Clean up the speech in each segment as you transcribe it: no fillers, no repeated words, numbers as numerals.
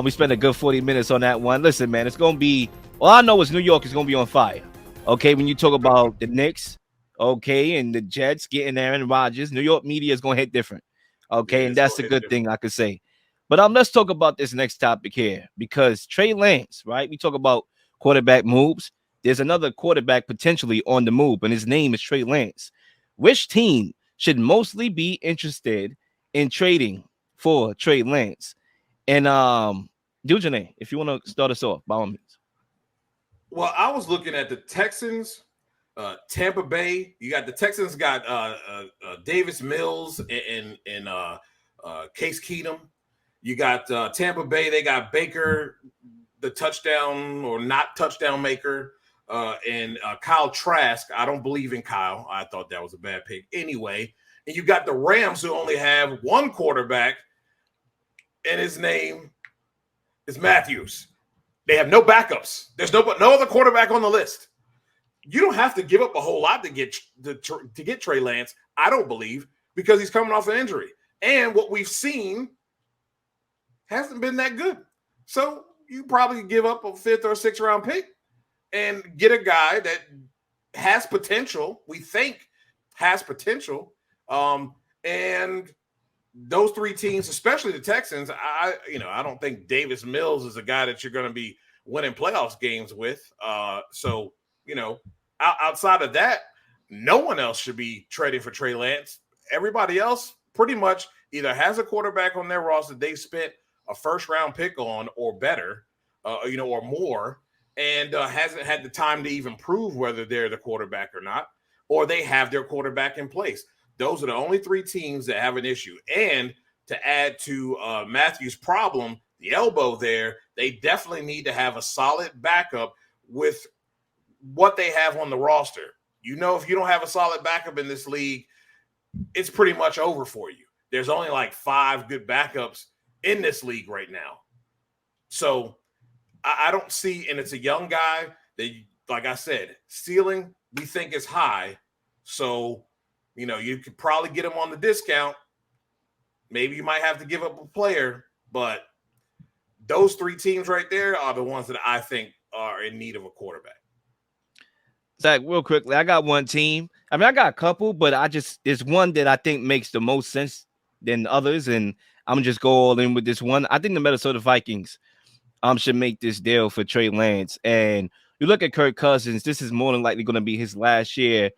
We spent a good 40 minutes on that one. Listen, man, it's going to be, all I know is New York is going to be on fire. Okay, when you talk about the Knicks, okay, and the Jets getting Aaron Rodgers, New York media is going to hit different. Yeah, Okay, and it's that's gonna a hit good different. thing I could say. But let's talk about this next topic here because Trey Lance, right? We talk about quarterback moves. There's another quarterback potentially on the move, and his name is Trey Lance. Which team should mostly be interested in trading for Trey Lance? And Dujunea, if you want to start us off, by all means. Well, I was looking at the Texans, Tampa Bay. You got the Texans got Davis Mills and Case Keenum. You got Tampa Bay. They got Baker, the touchdown or not touchdown maker, and Kyle Trask. I don't believe in Kyle. I thought that was a bad pick anyway. And you got the Rams who only have one quarterback, and his name is Matthews. They have no backups. There's no other quarterback on the list. You don't have to give up a whole lot to get Trey Lance, I don't believe, because he's coming off an injury. And what we've seen hasn't been that good. So you probably give up a 5th or 6th round pick and get a guy that has potential, we think has potential. And those three teams, especially the Texans, I don't think Davis Mills is a guy that you're going to be winning playoffs games with. So, outside of that, no one else should be trading for Trey Lance. Everybody else pretty much either has a quarterback on their roster they spent a 1st-round pick on or better, or more, and hasn't had the time to even prove whether they're the quarterback or not, or they have their quarterback in place. Those are the only 3 teams that have an issue. And to add to Matthew's problem, the elbow there, they definitely need to have a solid backup with what they have on the roster. If you don't have a solid backup in this league, it's pretty much over for you. There's only like 5 good backups in this league right now. So I don't see, and it's a young guy that, like I said, ceiling we think is high. So, you could probably get him on the discount. Maybe you might have to give up a player, but those 3 teams right there are the ones that I think are in need of a quarterback. Zach, real quickly, I got one team. I mean, I got a couple, but there's one that I think makes the most sense than others, and I'm gonna just go all in with this one. I think the Minnesota Vikings should make this deal for Trey Lance. And you look at Kirk Cousins, this is more than likely going to be his last year,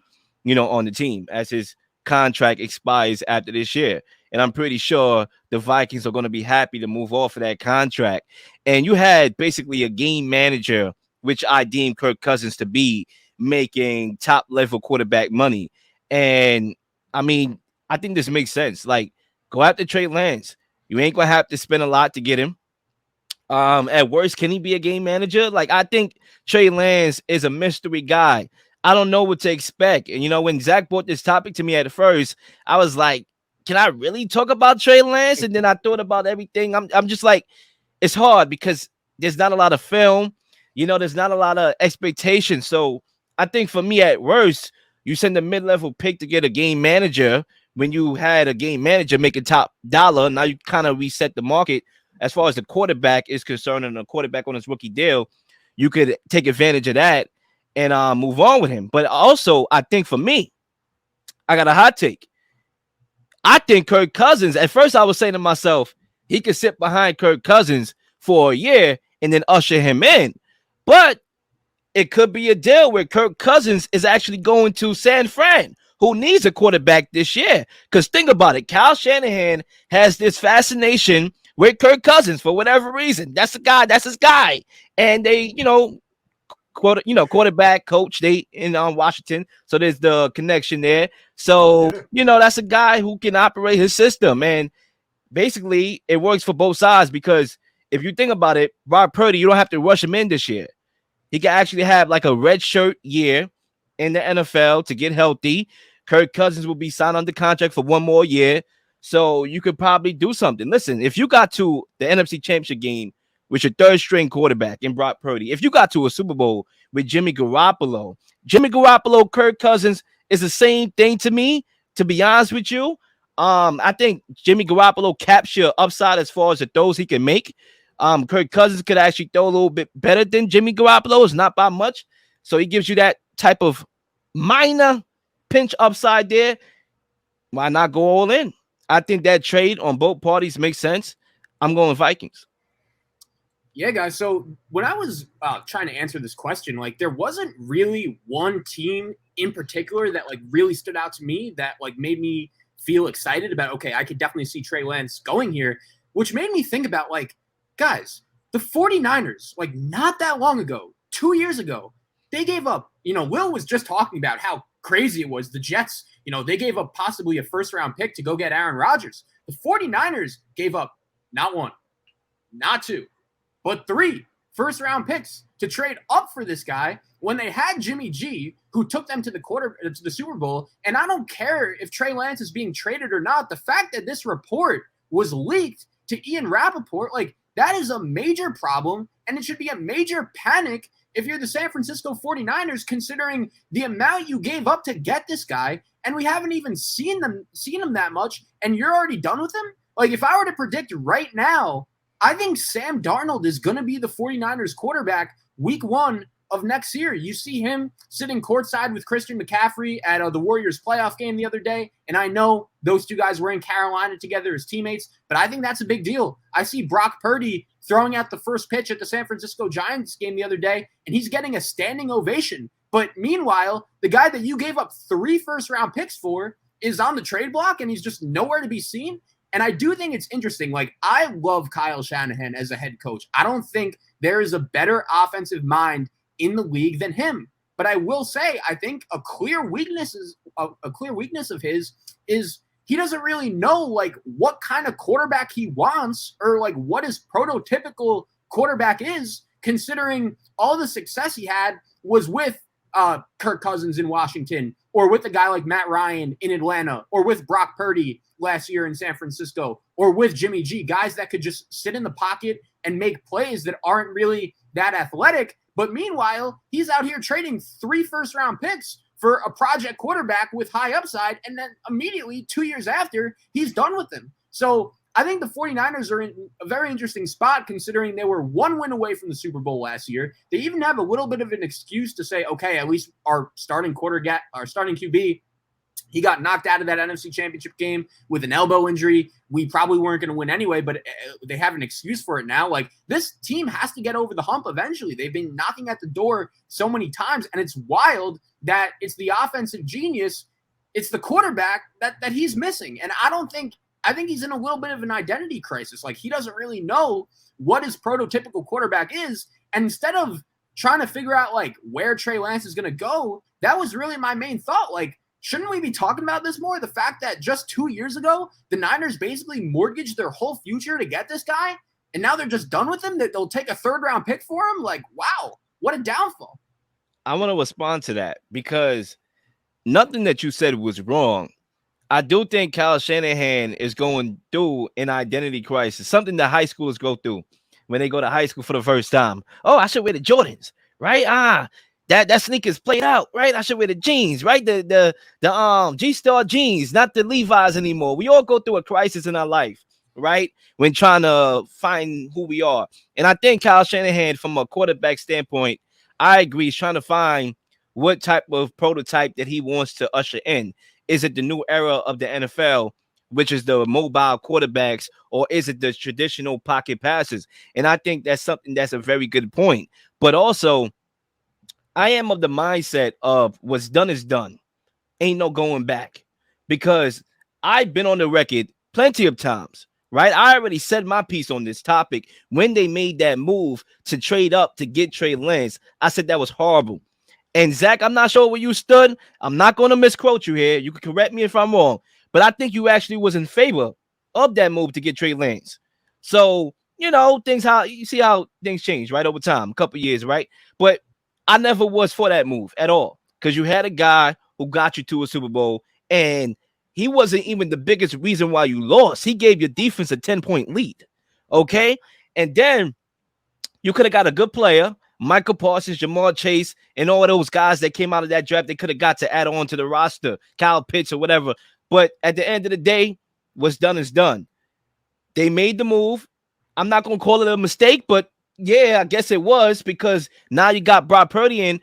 on the team as his contract expires after this year. And I'm pretty sure the Vikings are going to be happy to move off of that contract. And you had basically a game manager, which I deem Kirk Cousins to be, making top level quarterback money. And I mean, I think this makes sense. Like, go after Trey Lance. You ain't going to have to spend a lot to get him. At worst, can he be a game manager? Like, I think Trey Lance is a mystery guy. I don't know what to expect. And when Zach brought this topic to me at first, I was like, can I really talk about Trey Lance? And then I thought about everything. I'm just like, it's hard because there's not a lot of film. There's not a lot of expectation. So I think for me, at worst, you send a mid-level pick to get a game manager when you had a game manager making top dollar. Now you kind of reset the market as far as the quarterback is concerned, and a quarterback on his rookie deal. You could take advantage of that and move on with him. But also, I think for me, I got a hot take. I think Kirk Cousins, at first I was saying to myself, he could sit behind Kirk Cousins for a year and then usher him in. But it could be a deal where Kirk Cousins is actually going to San Fran, who needs a quarterback this year. Because think about it, Kyle Shanahan has this fascination with Kirk Cousins for whatever reason. That's the guy. That's his guy. And they, quarterback coach, they in Washington. So there's the connection there. So, that's a guy who can operate his system. And basically, it works for both sides because if you think about it, Brock Purdy, you don't have to rush him in this year. He can actually have like a red shirt year in the NFL to get healthy. Kirk Cousins will be signed under contract for 1 more year. So you could probably do something. Listen, if you got to the NFC Championship game with your 3rd-string quarterback in Brock Purdy, if you got to a Super Bowl with Jimmy Garoppolo, Kirk Cousins is the same thing to me, to be honest with you. I think Jimmy Garoppolo capture upside as far as the throws he can make. Kirk Cousins could actually throw a little bit better than Jimmy Garoppolo. It's not by much. So he gives you that type of minor pinch upside there. Why not go all in? I think that trade on both parties makes sense. I'm going Vikings. Yeah, guys. So when I was trying to answer this question, like there wasn't really one team in particular that like really stood out to me that like made me feel excited about, okay, I could definitely see Trey Lance going here, which made me think about like, guys, the 49ers, like not that long ago, 2 years ago, they gave up, Will was just talking about how crazy it was. The Jets, they gave up possibly a first-round pick to go get Aaron Rodgers. The 49ers gave up not one, not two, but 3 first-round picks to trade up for this guy when they had Jimmy G, who took them to the Super Bowl. And I don't care if Trey Lance is being traded or not. The fact that this report was leaked to Ian Rappaport, like that is a major problem, and it should be a major panic if you're the San Francisco 49ers, considering the amount you gave up to get this guy, and we haven't even seen him that much, and you're already done with him. Like if I were to predict right now, I think Sam Darnold is going to be the 49ers quarterback week 1 of next year. You see him sitting courtside with Christian McCaffrey at the Warriors playoff game the other day. And I know those two guys were in Carolina together as teammates, but I think that's a big deal. I see Brock Purdy throwing out the first pitch at the San Francisco Giants game the other day, and he's getting a standing ovation. But meanwhile, the guy that you gave up 3 first-round picks for is on the trade block, and he's just nowhere to be seen. And I do think it's interesting. Like, I love Kyle Shanahan as a head coach. I don't think there is a better offensive mind in the league than him. But I will say, I think a clear weakness of his is he doesn't really know like what kind of quarterback he wants or like what his prototypical quarterback is, considering all the success he had was with Kirk Cousins in Washington, or with a guy like Matt Ryan in Atlanta, or with Brock Purdy last year in San Francisco, or with Jimmy G, guys that could just sit in the pocket and make plays that aren't really that athletic. But meanwhile, he's out here trading 3 first-round picks for a project quarterback with high upside, and then immediately 2 years after, he's done with them. So I think the 49ers are in a very interesting spot, considering they were 1 win away from the Super Bowl last year. They even have a little bit of an excuse to say, okay, at least our starting QB, he got knocked out of that NFC Championship game with an elbow injury. We probably weren't going to win anyway, but they have an excuse for it now. Like, this team has to get over the hump eventually. They've been knocking at the door so many times, and it's wild that it's the offensive genius, it's the quarterback that he's missing. And I think he's in a little bit of an identity crisis. Like, he doesn't really know what his prototypical quarterback is. And instead of trying to figure out like where Trey Lance is going to go, that was really my main thought. Like, shouldn't we be talking about this more? The fact that just 2 years ago, the Niners basically mortgaged their whole future to get this guy, and now they're just done with him, that they'll take a 3rd-round pick for him? Like, wow, what a downfall. I want to respond to that because nothing that you said was wrong. I do think Kyle Shanahan is going through an identity crisis, something that high schoolers go through when they go to high school for the first time. Oh, I should wear the Jordans, right? That sneakers played out, right? I should wear the jeans, right? The G-Star jeans, not the Levi's anymore. We all go through a crisis in our life, right? When trying to find who we are. And I think Kyle Shanahan, from a quarterback standpoint, I agree, is trying to find what type of prototype that he wants to usher in. Is it the new era of the NFL, which is the mobile quarterbacks, or is it the traditional pocket passes? And I think that's something that's a very good point. But also, I am of the mindset of what's done is done. Ain't no going back. Because I've been on the record plenty of times, right? I already said my piece on this topic when they made that move to trade up to get Trey Lance. I said that was horrible. And Zach, I'm not sure where you stood. I'm not going to misquote you here. You can correct me if I'm wrong. But I think you actually was in favor of that move to get Trey Lance. So, you see how things change, right, over time, a couple years, right? But I never was for that move at all, because you had a guy who got you to a Super Bowl, and he wasn't even the biggest reason why you lost. He gave your defense a 10-point lead, okay? And then you could have got a good player, Michael Parsons, Jamar Chase, and all of those guys that came out of that draft. They could have got to add on to the roster, Kyle Pitts or whatever. But at the end of the day, what's done is done. They made the move. I'm not gonna call it a mistake, but yeah, I guess it was because now you got Brock Purdy in.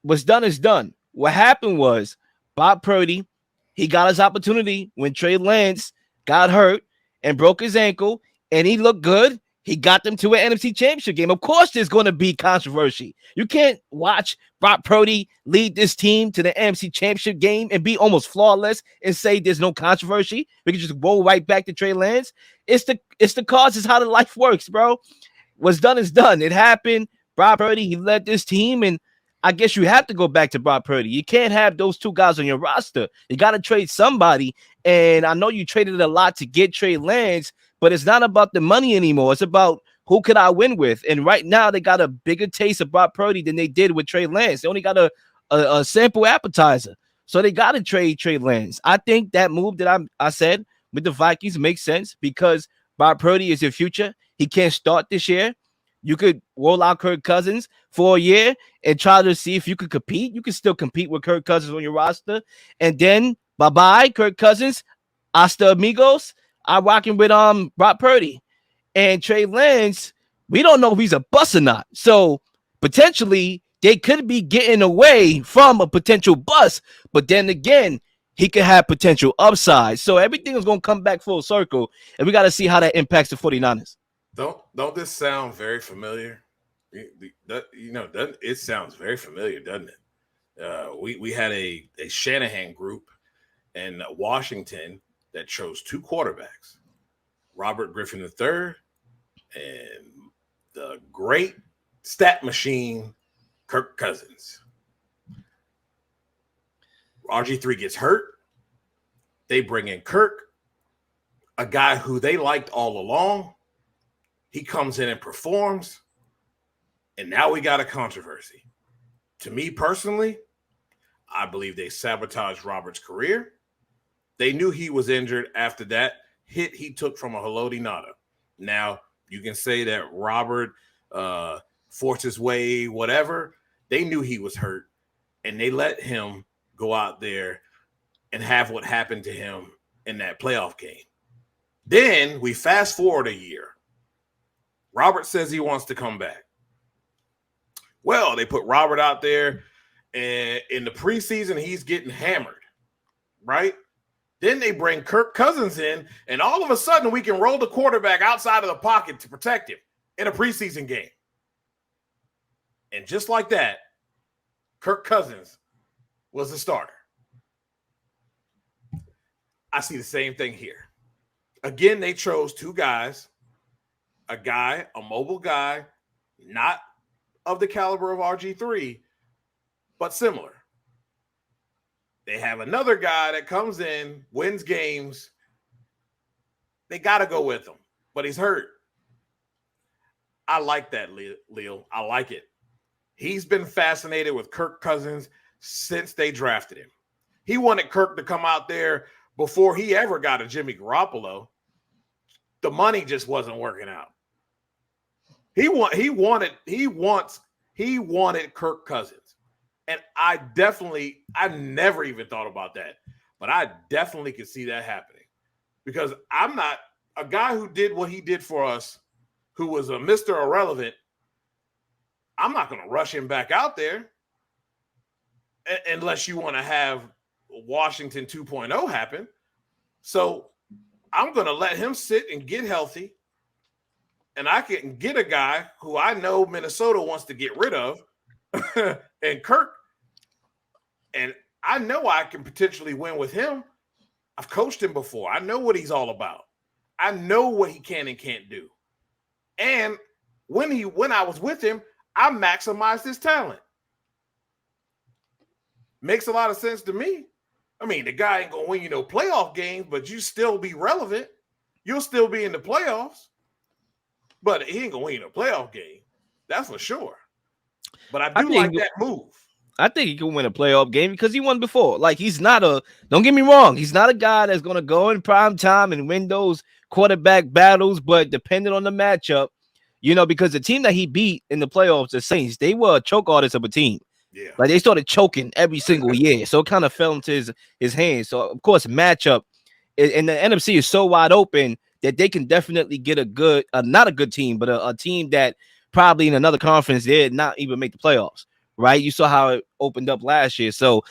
What's done is done. What happened was Brock Purdy, he got his opportunity when Trey Lance got hurt and broke his ankle, and he looked good. He got them to an NFC Championship game. Of course, there's going to be controversy. You can't watch Brock Purdy lead this team to the NFC Championship game and be almost flawless and say there's no controversy. We can just roll right back to Trey Lance. It's the cause. It's how the life works, bro. What's done is done. It happened. Brock Purdy, he led this team, and I guess you have to go back to Brock Purdy. You can't have those two guys on your roster. You got to trade somebody. And I know you traded a lot to get Trey Lance, but it's not about the money anymore. It's about who could I win with. And right now they got a bigger taste of Brock Purdy than they did with Trey Lance. They only got a sample appetizer. So they got to trade Trey Lance. I think that move that I said with the Vikings makes sense because Brock Purdy is your future. He can't start this year. You could roll out Kirk Cousins for a year and try to see if you could compete. You can still compete with Kirk Cousins on your roster. And then bye-bye, Kirk Cousins. Hasta amigos. I'm rocking with Brock Purdy. And Trey Lance, we don't know if he's a bust or not. So potentially they could be getting away from a potential bust. But then again, he could have potential upside. So everything is going to come back full circle. And we got to see how that impacts the 49ers. Don't this sound very familiar? It sounds very familiar, doesn't it? We had a Shanahan group in Washington that chose two quarterbacks, Robert Griffin III and the great stat machine Kirk Cousins. RG3 gets hurt. They bring in Kirk, a guy who they liked all along. He comes in and performs, and now we got a controversy. To me personally, I believe they sabotaged Robert's career. They knew he was injured after that hit he took from a Haloti Ngata. Now, you can say that Robert forced his way, whatever. They knew he was hurt, and they let him go out there and have what happened to him in that playoff game. Then we fast forward a year. Robert says he wants to come back. Well, they put Robert out there, and in the preseason, he's getting hammered, right? Then they bring Kirk Cousins in, and all of a sudden, we can roll the quarterback outside of the pocket to protect him in a preseason game. And just like that, Kirk Cousins was the starter. I see the same thing here. Again, they chose two guys. A mobile guy, not of the caliber of RG3, but similar. They have another guy that comes in, wins games. They got to go with him, but he's hurt. I like that, Leel. I like it. He's been fascinated with Kirk Cousins since they drafted him. He wanted Kirk to come out there before he ever got a Jimmy Garoppolo. The money just wasn't working out. He wanted Kirk Cousins. And I never even thought about that. But I definitely could see that happening. Because I'm not a guy who did what he did for us, who was a Mr. Irrelevant. I'm not going to rush him back out there unless you want to have Washington 2.0 happen. So I'm going to let him sit and get healthy. And I can get a guy who I know Minnesota wants to get rid of, and Kirk. And I know I can potentially win with him. I've coached him before. I know what he's all about. I know what he can and can't do. And when I was with him, I maximized his talent. Makes a lot of sense to me. I mean, the guy ain't going to win you no playoff games, but you still be relevant. You'll still be in the playoffs. But he ain't going to win you no playoff game. That's for sure. But I do like that move. I think he can win a playoff game because he won before. Like, don't get me wrong, he's not a guy that's going to go in prime time and win those quarterback battles, but depending on the matchup, because the team that he beat in the playoffs, the Saints, they were a choke artist of a team. Yeah. Like, they started choking every single year. So it kind of fell into his hands. So, of course, matchup, and the NFC is so wide open that they can definitely get a good, not a good team, but a team that probably in another conference did not even make the playoffs, right? You saw how it opened up last year. So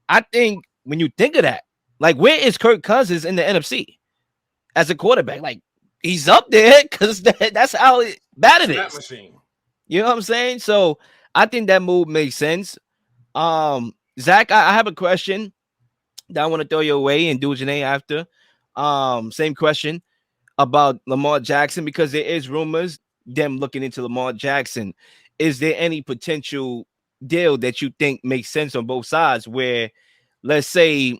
I think when you think of that, like, where is Kirk Cousins in the NFC as a quarterback? Like, he's up there because that's how bad it Stat is. machine. You know what I'm saying? So I think that move makes sense. Zach, I have a question that I want to throw your way and do Janae after. Same question about Lamar Jackson, because there is rumors them looking into Lamar Jackson. Is there any potential deal that you think makes sense on both sides where, let's say,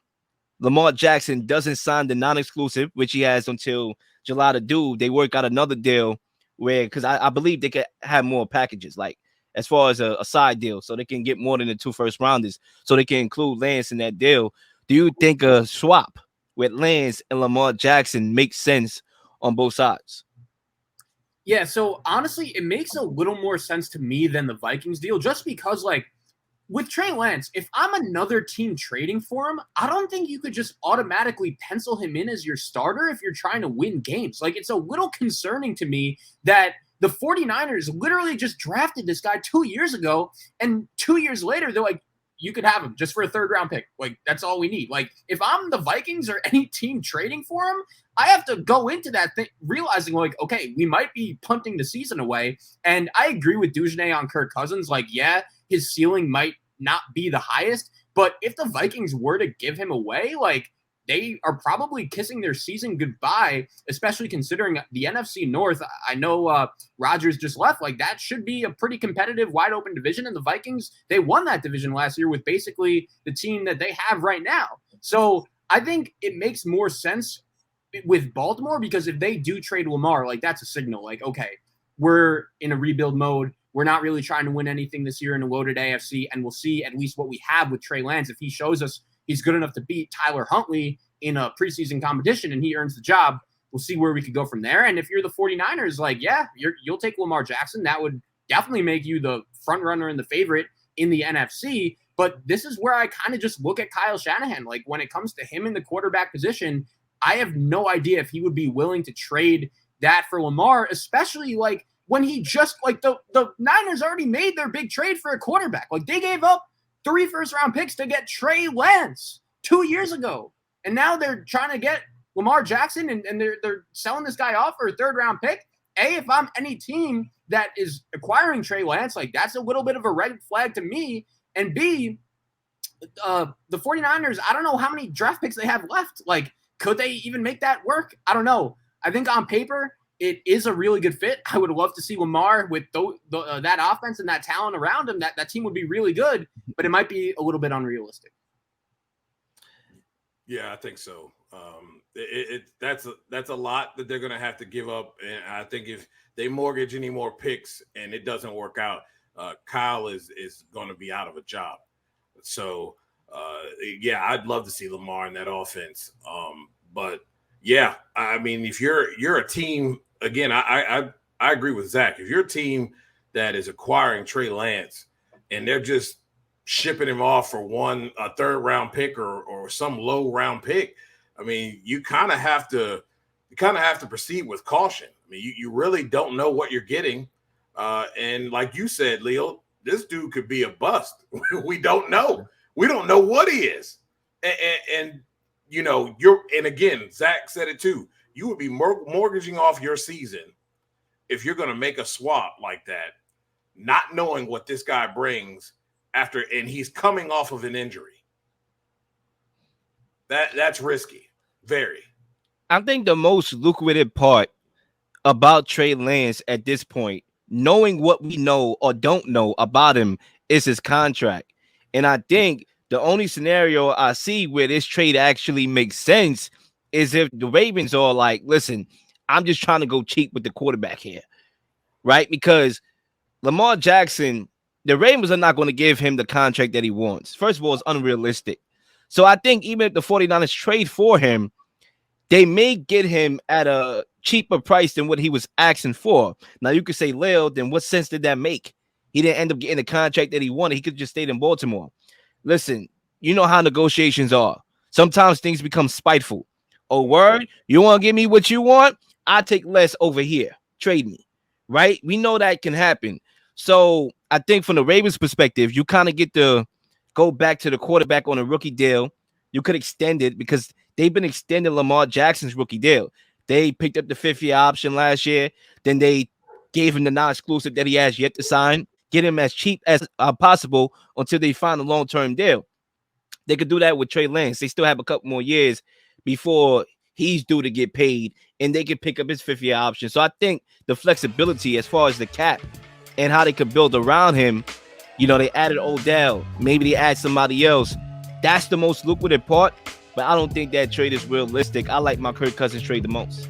Lamar Jackson doesn't sign the non-exclusive, which he has until July to do, they work out another deal where, because I believe they could have more packages, like as far as a side deal, so they can get more than the 2 first rounders, so they can include Lance in that deal. Do you think a swap with Lance and Lamar Jackson makes sense on both sides? Yeah, so honestly, it makes a little more sense to me than the Vikings deal, just because, like, with Trey Lance, if I'm another team trading for him, I don't think you could just automatically pencil him in as your starter if you're trying to win games. Like, it's a little concerning to me that the 49ers literally just drafted this guy 2 years ago, and 2 years later, they're like, you could have him just for a third round pick. Like, that's all we need. Like, if I'm the Vikings or any team trading for him, I have to go into that thing realizing, like, okay, we might be punting the season away. And I agree with Dujunea on Kirk Cousins. Like, yeah, his ceiling might not be the highest, but if the Vikings were to give him away, like, they are probably kissing their season goodbye, especially considering the NFC North. I know Rodgers just left. Like, that should be a pretty competitive, wide open division. And the Vikings, they won that division last year with basically the team that they have right now. So I think it makes more sense with Baltimore, because if they do trade Lamar, like, that's a signal. Like, okay, we're in a rebuild mode. We're not really trying to win anything this year in a loaded AFC, and we'll see at least what we have with Trey Lance. If he shows us he's good enough to beat Tyler Huntley in a preseason competition and he earns the job, we'll see where we could go from there. And if you're the 49ers, like, yeah, you'll take Lamar Jackson. That would definitely make you the front runner and the favorite in the NFC. But this is where I kind of just look at Kyle Shanahan. Like, when it comes to him in the quarterback position, I have no idea if he would be willing to trade that for Lamar, especially, like, when he just, like, the Niners already made their big trade for a quarterback. Like, they gave up 3 first-round picks to get Trey Lance 2 years ago. And now they're trying to get Lamar Jackson, and they're selling this guy off for a third-round pick. If I'm any team that is acquiring Trey Lance, like, that's a little bit of a red flag to me. And B, the 49ers, I don't know how many draft picks they have left. Like, could they even make that work? I don't know. I think on paper, it is a really good fit. I would love to see Lamar with that offense and that talent around him. That team would be really good, but it might be a little bit unrealistic. Yeah, I think so. That's a lot that they're going to have to give up. And I think if they mortgage any more picks and it doesn't work out, Kyle is going to be out of a job. So, yeah, I'd love to see Lamar in that offense. But yeah, I mean, if you're a team, again, I agree with Zach. If you're a team that is acquiring Trey Lance and they're just shipping him off for a third round pick or some low round pick, I mean, you kind of have to proceed with caution. I mean, you really don't know what you're getting. And like you said, Leel, this dude could be a bust. We don't know. We don't know what he is. And you know, and again, Zach said it too. You would be mortgaging off your season if you're going to make a swap like that, not knowing what this guy brings and he's coming off of an injury. That's risky. Very. I think the most lucrative part about Trey Lance at this point, knowing what we know or don't know about him, is his contract. And I think the only scenario I see where this trade actually makes sense is if the Ravens are like, listen, I'm just trying to go cheap with the quarterback here, right? Because Lamar Jackson, the Ravens are not going to give him the contract that he wants. First of all, it's unrealistic. So I think even if the 49ers trade for him, they may get him at a cheaper price than what he was asking for. Now, you could say, Leel, then what sense did that make? He didn't end up getting the contract that he wanted. He could have just stayed in Baltimore. Listen, you know how negotiations are. Sometimes things become spiteful. Oh, word? You want to give me what you want? I take less over here. Trade me, right? We know that can happen. So I think from the Ravens' perspective, you kind of get to go back to the quarterback on a rookie deal. You could extend it because they've been extending Lamar Jackson's rookie deal. They picked up the 5th-year option last year. Then they gave him the non-exclusive that he has yet to sign. Get him as cheap as possible until they find a long-term deal. They could do that with Trey Lance. They still have a couple more years before he's due to get paid, and they can pick up his 5th-year option. So I think the flexibility as far as the cap and how they could build around him, they added Odell. Maybe they add somebody else. That's the most lucrative part, but I don't think that trade is realistic. I like my Kirk Cousins trade the most.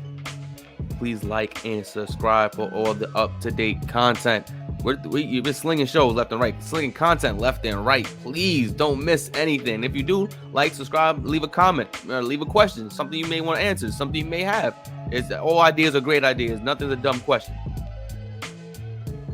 Please like and subscribe for all the up-to-date content. You've been slinging shows left and right, slinging content left and right. Please don't miss anything. If you do, like, subscribe, leave a comment, or leave a question, something you may want to answer, something you may have. All ideas are great ideas. Nothing's a dumb question.